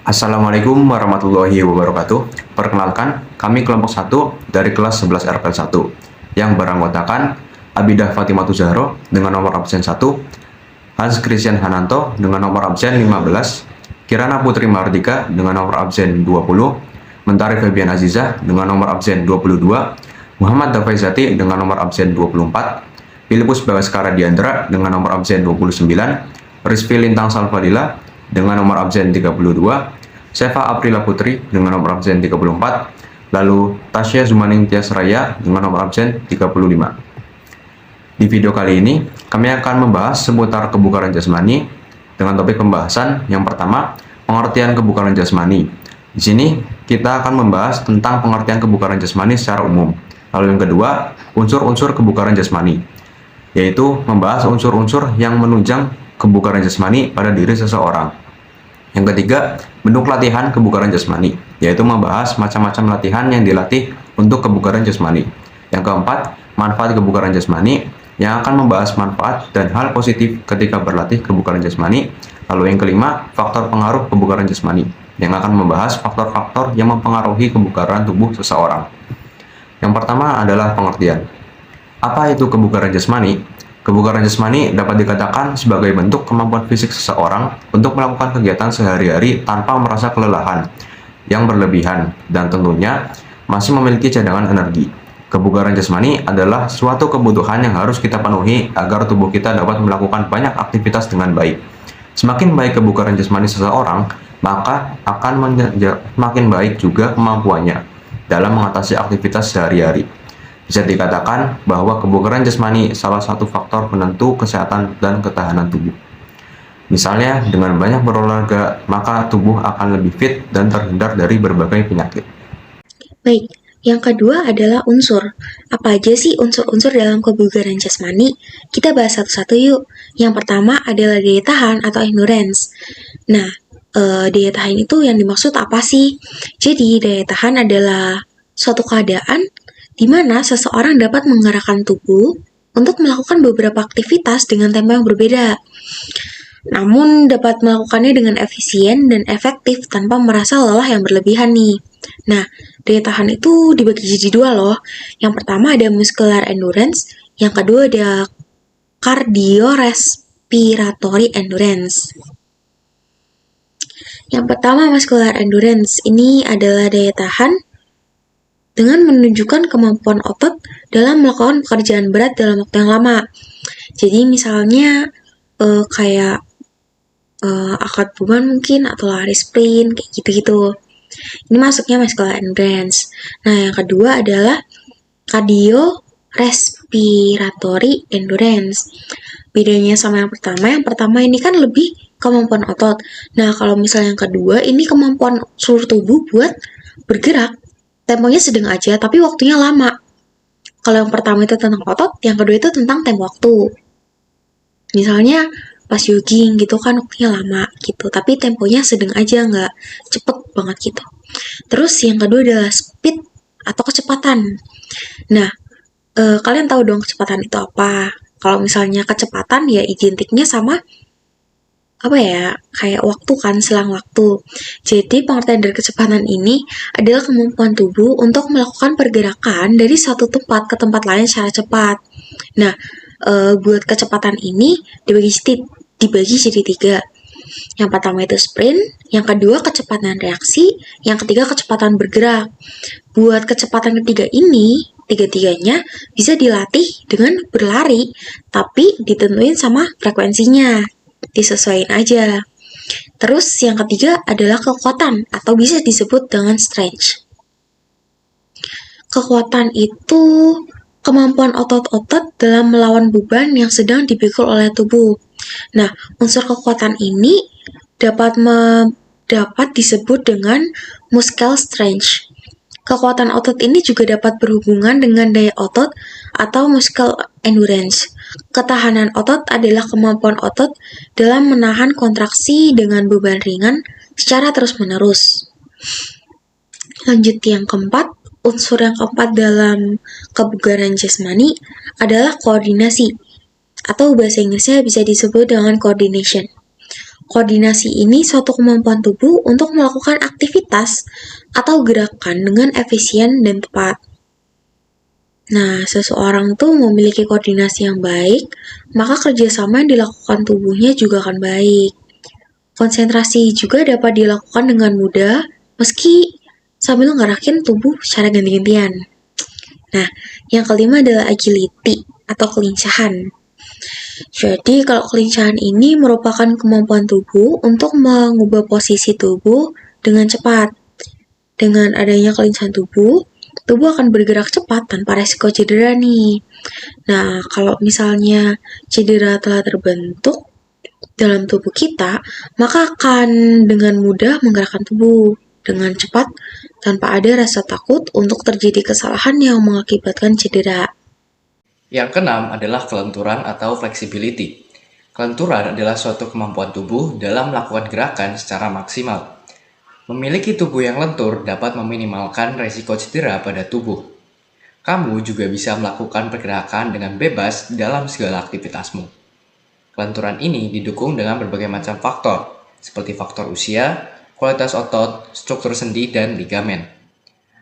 Assalamualaikum warahmatullahi wabarakatuh. Perkenalkan, kami kelompok 1 dari kelas 11 RPL 1 yang beranggotakan Abidah Fatimatu Zahro dengan nomor absen 1, Hans Christian Hananto dengan nomor absen 15, Kirana Putri Mardika dengan nomor absen 20, Mentari Febian Azizah dengan nomor absen 22, Muhammad Dafaizati dengan nomor absen 24, Filipus Bagaskara Diandra dengan nomor absen 29, Rizfi Lintang Salfadila dengan nomor absen 32, Seva Aprila Putri dengan nomor absen 34, lalu Tasya Zumaning Tias Raya dengan nomor absen 35. Di video kali ini, kami akan membahas seputar kebugaran jasmani dengan topik pembahasan yang pertama, pengertian kebugaran jasmani. Di sini, kita akan membahas tentang pengertian kebugaran jasmani secara umum. Lalu yang kedua, unsur-unsur kebugaran jasmani, yaitu membahas unsur-unsur yang menunjang kebugaran jasmani pada diri seseorang. Yang ketiga, bentuk latihan kebugaran jasmani, yaitu membahas macam-macam latihan yang dilatih untuk kebugaran jasmani. Yang keempat, manfaat kebugaran jasmani, yang akan membahas manfaat dan hal positif ketika berlatih kebugaran jasmani. Lalu yang kelima, faktor pengaruh kebugaran jasmani, yang akan membahas faktor-faktor yang mempengaruhi kebugaran tubuh seseorang. Yang pertama adalah pengertian. Apa itu kebugaran jasmani? Kebugaran jasmani dapat dikatakan sebagai bentuk kemampuan fisik seseorang untuk melakukan kegiatan sehari-hari tanpa merasa kelelahan yang berlebihan dan tentunya masih memiliki cadangan energi. Kebugaran jasmani adalah suatu kebutuhan yang harus kita penuhi agar tubuh kita dapat melakukan banyak aktivitas dengan baik. Semakin baik kebugaran jasmani seseorang, maka akan semakin baik juga kemampuannya dalam mengatasi aktivitas sehari-hari. Bisa dikatakan bahwa kebugaran jasmani salah satu faktor penentu kesehatan dan ketahanan tubuh. Misalnya, dengan banyak berolahraga, maka tubuh akan lebih fit dan terhindar dari berbagai penyakit. Baik, yang kedua adalah unsur. Apa aja sih unsur-unsur dalam kebugaran jasmani? Kita bahas satu-satu yuk. Yang pertama adalah daya tahan atau endurance. Nah, daya tahan itu yang dimaksud apa sih? Jadi, daya tahan adalah suatu keadaan di mana seseorang dapat menggerakkan tubuh untuk melakukan beberapa aktivitas dengan tempo yang berbeda. Namun dapat melakukannya dengan efisien dan efektif tanpa merasa lelah yang berlebihan nih. Nah, daya tahan itu dibagi jadi dua loh. Yang pertama ada muscular endurance, yang kedua ada cardiorespiratory endurance. Yang pertama muscular endurance, ini adalah daya tahan dengan menunjukkan kemampuan otot dalam melakukan pekerjaan berat dalam waktu yang lama. Jadi misalnya kayak angkat beban mungkin atau lari sprint kayak gitu-gitu. Ini masuknya muscular endurance. Nah, yang kedua adalah cardiorespiratory endurance. Bedanya sama yang pertama ini kan lebih kemampuan otot. Nah, kalau misalnya yang kedua, ini kemampuan seluruh tubuh buat bergerak. Temponya sedang aja, tapi waktunya lama. Kalau yang pertama itu tentang otot, yang kedua itu tentang tempo waktu. Misalnya pas jogging gitu kan waktunya lama gitu, tapi temponya sedang aja, nggak cepet banget gitu. Terus yang kedua adalah speed atau kecepatan. Nah, kalian tahu dong kecepatan itu apa? Kalau misalnya kecepatan ya identiknya sama kayak waktu kan, selang waktu. Jadi pengertian dari kecepatan ini adalah kemampuan tubuh untuk melakukan pergerakan dari satu tempat ke tempat lain secara cepat. Nah, buat kecepatan ini dibagi jadi tiga. Yang pertama itu sprint, yang kedua kecepatan reaksi, yang ketiga kecepatan bergerak. Buat kecepatan ketiga ini, tiga-tiganya bisa dilatih dengan berlari, tapi ditentuin sama frekuensinya. Disesuaikan aja. Terus yang ketiga adalah kekuatan atau bisa disebut dengan stretch. Kekuatan itu kemampuan otot-otot dalam melawan beban yang sedang dipikul oleh tubuh. Nah, unsur kekuatan ini dapat disebut dengan muscle strength. Kekuatan otot ini juga dapat berhubungan dengan daya otot atau muscle endurance. Ketahanan otot adalah kemampuan otot dalam menahan kontraksi dengan beban ringan secara terus-menerus. Lanjut yang keempat, unsur yang keempat dalam kebugaran jasmani adalah koordinasi, atau bahasa Inggrisnya bisa disebut dengan coordination. Koordinasi ini suatu kemampuan tubuh untuk melakukan aktivitas atau gerakan dengan efisien dan tepat. Nah, seseorang tuh memiliki koordinasi yang baik, maka kerjasama yang dilakukan tubuhnya juga akan baik. Konsentrasi juga dapat dilakukan dengan mudah, meski sambil ngerakin tubuh secara ganti-gantian. Nah, yang kelima adalah agility atau kelincahan. Jadi, kalau kelincahan ini merupakan kemampuan tubuh untuk mengubah posisi tubuh dengan cepat. Dengan adanya kelincahan tubuh akan bergerak cepat tanpa resiko cedera nih. Nah, kalau misalnya cedera telah terbentuk dalam tubuh kita, maka akan dengan mudah menggerakkan tubuh dengan cepat tanpa ada rasa takut untuk terjadi kesalahan yang mengakibatkan cedera. Yang keenam adalah kelenturan atau flexibility. Kelenturan adalah suatu kemampuan tubuh dalam melakukan gerakan secara maksimal. Memiliki tubuh yang lentur dapat meminimalkan resiko cedera pada tubuh. Kamu juga bisa melakukan pergerakan dengan bebas dalam segala aktivitasmu. Kelenturan ini didukung dengan berbagai macam faktor, seperti faktor usia, kualitas otot, struktur sendi, dan ligamen.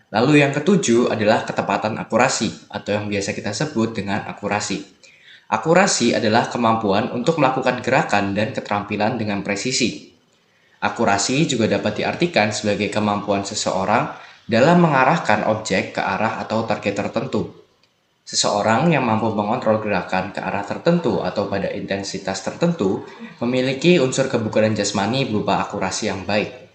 Lalu yang ketujuh adalah ketepatan akurasi, atau yang biasa kita sebut dengan akurasi. Akurasi adalah kemampuan untuk melakukan gerakan dan keterampilan dengan presisi. Akurasi juga dapat diartikan sebagai kemampuan seseorang dalam mengarahkan objek ke arah atau target tertentu. Seseorang yang mampu mengontrol gerakan ke arah tertentu atau pada intensitas tertentu memiliki unsur kebugaran jasmani berupa akurasi yang baik.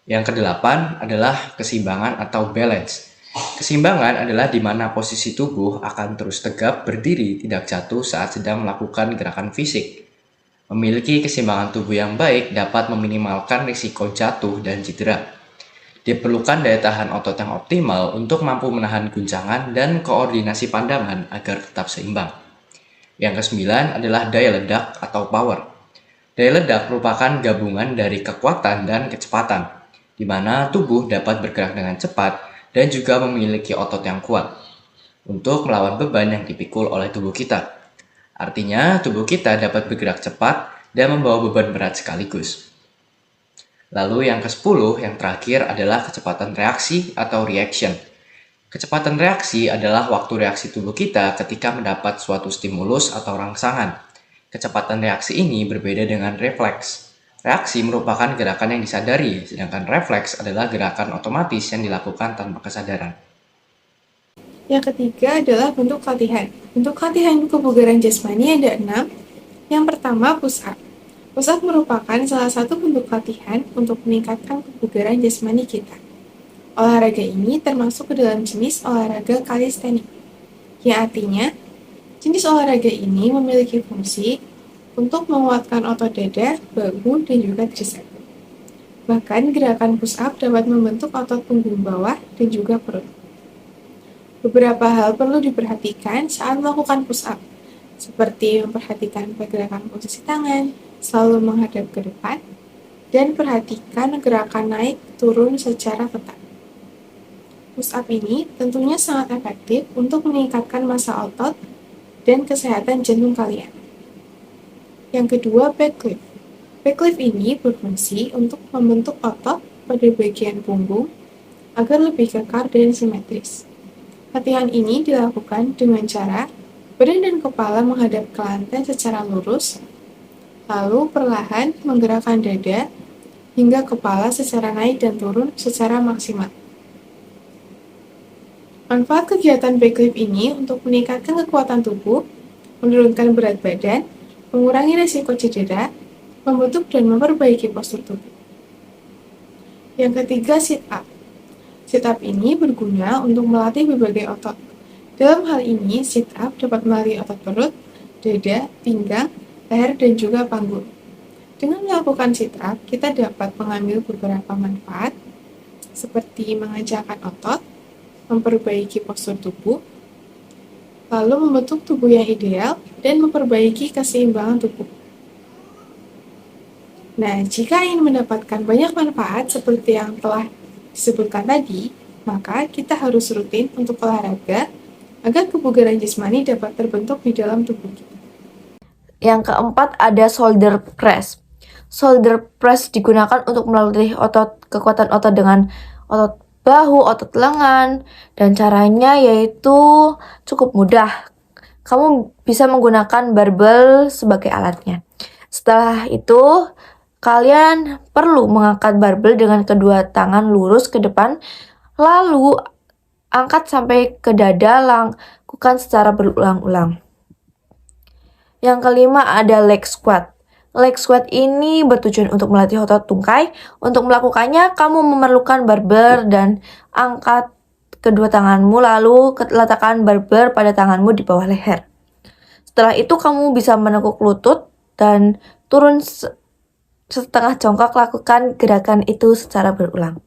Yang kedelapan adalah keseimbangan atau balance. Keseimbangan adalah di mana posisi tubuh akan terus tegap berdiri tidak jatuh saat sedang melakukan gerakan fisik. Memiliki keseimbangan tubuh yang baik dapat meminimalkan risiko jatuh dan cedera. Diperlukan daya tahan otot yang optimal untuk mampu menahan guncangan dan koordinasi pandangan agar tetap seimbang. Yang kesembilan adalah daya ledak atau power. Daya ledak merupakan gabungan dari kekuatan dan kecepatan, di mana tubuh dapat bergerak dengan cepat dan juga memiliki otot yang kuat untuk melawan beban yang dipikul oleh tubuh kita. Artinya, tubuh kita dapat bergerak cepat dan membawa beban berat sekaligus. Lalu yang ke-10, yang terakhir adalah kecepatan reaksi atau reaction. Kecepatan reaksi adalah waktu reaksi tubuh kita ketika mendapat suatu stimulus atau rangsangan. Kecepatan reaksi ini berbeda dengan refleks. Reaksi merupakan gerakan yang disadari, sedangkan refleks adalah gerakan otomatis yang dilakukan tanpa kesadaran. Yang ketiga adalah bentuk latihan. Bentuk latihan kebugaran jasmani ada 6. Yang pertama, push up. Push up merupakan salah satu bentuk latihan untuk meningkatkan kebugaran jasmani kita. Olahraga ini termasuk ke dalam jenis olahraga kalistenik, yang artinya jenis olahraga ini memiliki fungsi untuk menguatkan otot dada, bahu, dan juga tricep. Bahkan gerakan push up dapat membentuk otot punggung bawah dan juga perut. Beberapa hal perlu diperhatikan saat melakukan push up, seperti memperhatikan pergerakan posisi tangan, selalu menghadap ke depan, dan perhatikan gerakan naik turun secara ketat. Push up ini tentunya sangat efektif untuk meningkatkan massa otot dan kesehatan jantung kalian. Yang kedua, back lift. Back lift ini berfungsi untuk membentuk otot pada bagian punggung agar lebih kekar dan simetris. Latihan ini dilakukan dengan cara badan dan kepala menghadap ke lantai secara lurus, lalu perlahan menggerakkan dada hingga kepala secara naik dan turun secara maksimal. Manfaat kegiatan back lift ini untuk meningkatkan kekuatan tubuh, menurunkan berat badan, mengurangi risiko cedera, membentuk dan memperbaiki postur tubuh. Yang ketiga, sit up. Sit up ini berguna untuk melatih berbagai otot. Dalam hal ini, sit up dapat melatih otot perut, dada, pinggang, leher, dan juga panggul. Dengan melakukan sit up, kita dapat mengambil beberapa manfaat, seperti mengajarkan otot, memperbaiki postur tubuh, lalu membentuk tubuh yang ideal, dan memperbaiki keseimbangan tubuh. Nah, jika ingin mendapatkan banyak manfaat seperti yang telah disebutkan tadi, maka kita harus rutin untuk olahraga agar kebugaran jasmani dapat terbentuk di dalam tubuh kita. Yang keempat ada shoulder press. Shoulder press digunakan untuk melatih kekuatan otot dengan otot bahu, otot lengan, dan caranya yaitu cukup mudah. Kamu bisa menggunakan barbel sebagai alatnya. Setelah itu, kalian perlu mengangkat barbel dengan kedua tangan lurus ke depan, lalu angkat sampai ke dada, lakukan secara berulang-ulang. Yang kelima ada leg squat. Leg squat ini bertujuan untuk melatih otot tungkai. Untuk melakukannya, kamu memerlukan barbel dan angkat kedua tanganmu, lalu letakkan barbel pada tanganmu di bawah leher. Setelah itu, kamu bisa menekuk lutut dan turun setengah jongkok. Lakukan gerakan itu secara berulang.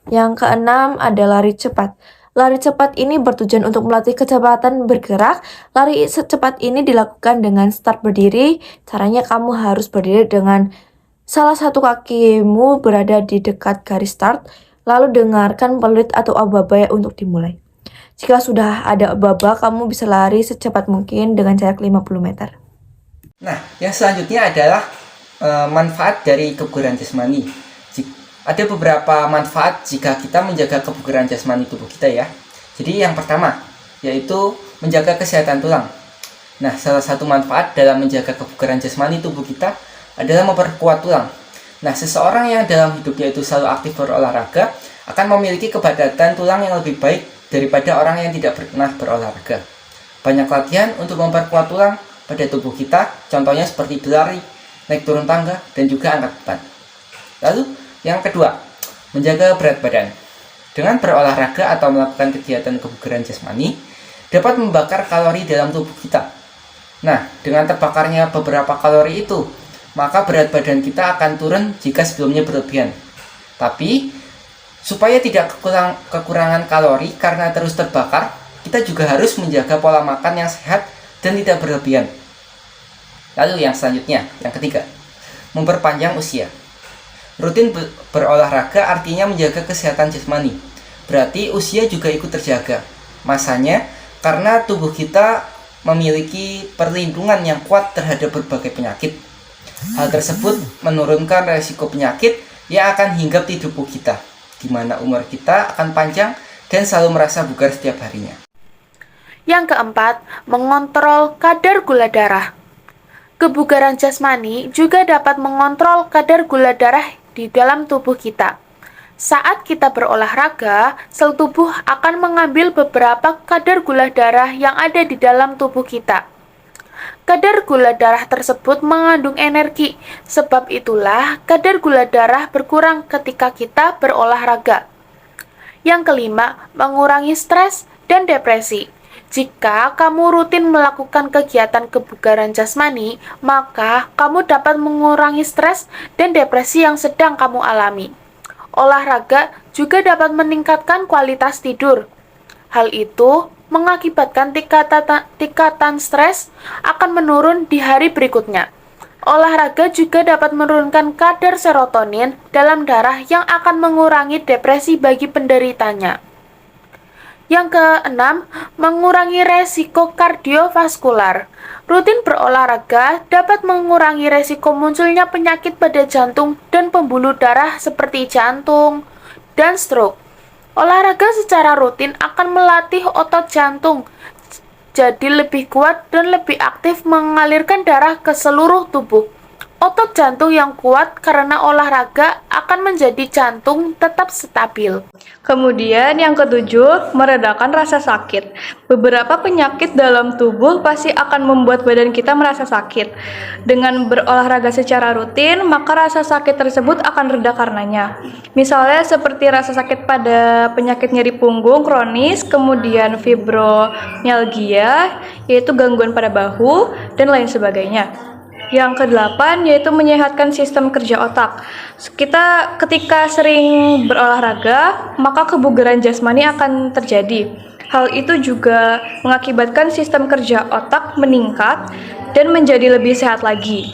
Yang keenam ada lari cepat. Lari cepat ini bertujuan untuk melatih kecepatan bergerak. Lari cepat ini dilakukan dengan start berdiri. Caranya kamu harus berdiri dengan salah satu kakimu berada di dekat garis start. Lalu dengarkan peluit atau aba-aba untuk dimulai. Jika sudah ada aba-aba, kamu bisa lari secepat mungkin dengan jarak 50 meter. Nah, yang selanjutnya adalah manfaat dari kebugaran jasmani. Ada beberapa manfaat jika kita menjaga kebugaran jasmani tubuh kita ya. Jadi yang pertama, yaitu menjaga kesehatan tulang. Nah, salah satu manfaat dalam menjaga kebugaran jasmani tubuh kita adalah memperkuat tulang. Nah, seseorang yang dalam hidupnya itu selalu aktif berolahraga akan memiliki kepadatan tulang yang lebih baik daripada orang yang tidak pernah berolahraga. Banyak latihan untuk memperkuat tulang pada tubuh kita, contohnya seperti berlari, naik turun tangga, dan juga angkat beban. Lalu, yang kedua, menjaga berat badan. Dengan berolahraga atau melakukan kegiatan kebugaran jasmani, dapat membakar kalori dalam tubuh kita. Nah, dengan terbakarnya beberapa kalori itu, maka berat badan kita akan turun jika sebelumnya berlebihan. Tapi, supaya tidak kekurangan kalori karena terus terbakar, kita juga harus menjaga pola makan yang sehat dan tidak berlebihan. Lalu yang selanjutnya, yang ketiga, memperpanjang usia. Rutin berolahraga artinya menjaga kesehatan jasmani. Berarti usia juga ikut terjaga. Masanya, karena tubuh kita memiliki perlindungan yang kuat terhadap berbagai penyakit. Hal tersebut menurunkan resiko penyakit yang akan hinggap di tubuh kita, di mana umur kita akan panjang dan selalu merasa bugar setiap harinya. Yang keempat, mengontrol kadar gula darah. Kebugaran jasmani juga dapat mengontrol kadar gula darah di dalam tubuh kita. Saat kita berolahraga, sel tubuh akan mengambil beberapa kadar gula darah yang ada di dalam tubuh kita. Kadar gula darah tersebut mengandung energi, sebab itulah kadar gula darah berkurang ketika kita berolahraga. Yang kelima, mengurangi stres dan depresi. Jika kamu rutin melakukan kegiatan kebugaran jasmani, maka kamu dapat mengurangi stres dan depresi yang sedang kamu alami. Olahraga juga dapat meningkatkan kualitas tidur. Hal itu mengakibatkan tingkatan stres akan menurun di hari berikutnya. Olahraga juga dapat menurunkan kadar serotonin dalam darah yang akan mengurangi depresi bagi penderitanya. Yang keenam, mengurangi resiko kardiovaskular. Rutin berolahraga dapat mengurangi resiko munculnya penyakit pada jantung dan pembuluh darah seperti jantung dan stroke. Olahraga secara rutin akan melatih otot jantung jadi lebih kuat dan lebih aktif mengalirkan darah ke seluruh tubuh. Otot jantung yang kuat karena olahraga akan menjadi jantung tetap stabil. Kemudian yang ketujuh, meredakan rasa sakit. Beberapa penyakit dalam tubuh pasti akan membuat badan kita merasa sakit. Dengan berolahraga secara rutin, maka rasa sakit tersebut akan reda karenanya. Misalnya seperti rasa sakit pada penyakit nyeri punggung kronis, kemudian fibromyalgia, yaitu gangguan pada bahu, dan lain sebagainya. Yang kedelapan yaitu menyehatkan sistem kerja otak. Kita ketika sering berolahraga, maka kebugaran jasmani akan terjadi. Hal itu juga mengakibatkan sistem kerja otak meningkat dan menjadi lebih sehat lagi.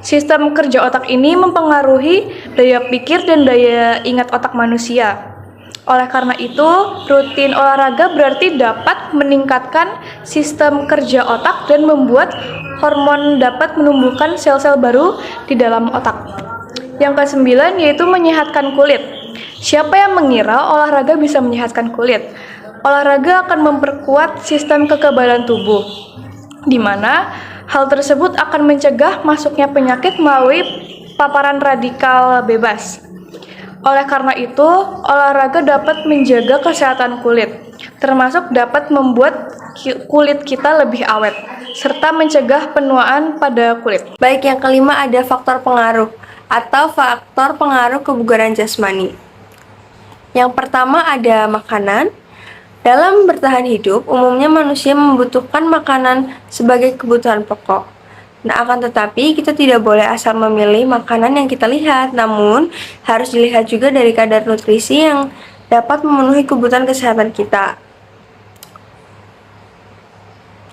Sistem kerja otak ini mempengaruhi daya pikir dan daya ingat otak manusia. Oleh karena itu, rutin olahraga berarti dapat meningkatkan sistem kerja otak dan membuat hormon dapat menumbuhkan sel-sel baru di dalam otak. Yang kesembilan yaitu menyehatkan kulit. Siapa yang mengira olahraga bisa menyehatkan kulit? Olahraga akan memperkuat sistem kekebalan tubuh, di mana hal tersebut akan mencegah masuknya penyakit melalui paparan radikal bebas. Oleh karena itu, olahraga dapat menjaga kesehatan kulit, termasuk dapat membuat kulit kita lebih awet, serta mencegah penuaan pada kulit. Baik, yang kelima ada faktor pengaruh atau faktor pengaruh kebugaran jasmani. Yang pertama ada makanan. Dalam bertahan hidup, umumnya manusia membutuhkan makanan sebagai kebutuhan pokok. Nah, akan tetapi kita tidak boleh asal memilih makanan yang kita lihat, namun harus dilihat juga dari kadar nutrisi yang dapat memenuhi kebutuhan kesehatan kita.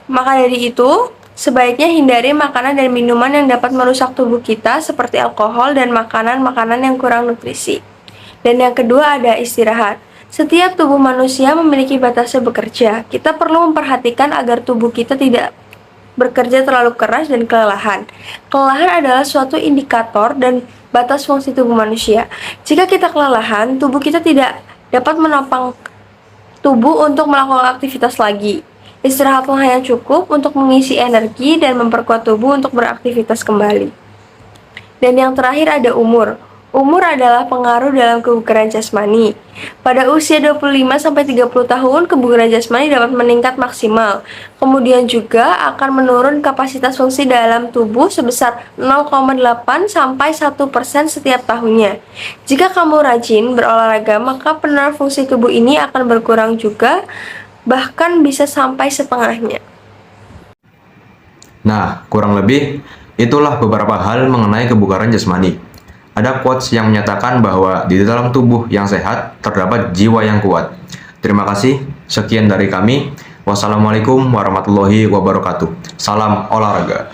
Maka dari itu, sebaiknya hindari makanan dan minuman yang dapat merusak tubuh kita seperti alkohol dan makanan-makanan yang kurang nutrisi. Dan yang kedua ada istirahat. Setiap tubuh manusia memiliki batasnya bekerja. Kita perlu memperhatikan agar tubuh kita tidak bekerja terlalu keras dan kelelahan. Kelelahan adalah suatu indikator dan batas fungsi tubuh manusia. Jika kita kelelahan, tubuh kita tidak dapat menopang tubuh untuk melakukan aktivitas lagi. Istirahatlah yang cukup untuk mengisi energi dan memperkuat tubuh untuk beraktivitas kembali. Dan yang terakhir ada umur. Umur adalah pengaruh dalam kebugaran jasmani. Pada usia 25-30 tahun, kebugaran jasmani dapat meningkat maksimal. Kemudian juga akan menurun kapasitas fungsi dalam tubuh sebesar 0,8-1% setiap tahunnya. Jika kamu rajin berolahraga, maka penurunan fungsi tubuh ini akan berkurang juga, bahkan bisa sampai setengahnya. Nah, kurang lebih itulah beberapa hal mengenai kebugaran jasmani. Ada quotes yang menyatakan bahwa di dalam tubuh yang sehat terdapat jiwa yang kuat. Terima kasih, sekian dari kami. Wassalamualaikum warahmatullahi wabarakatuh. Salam olahraga.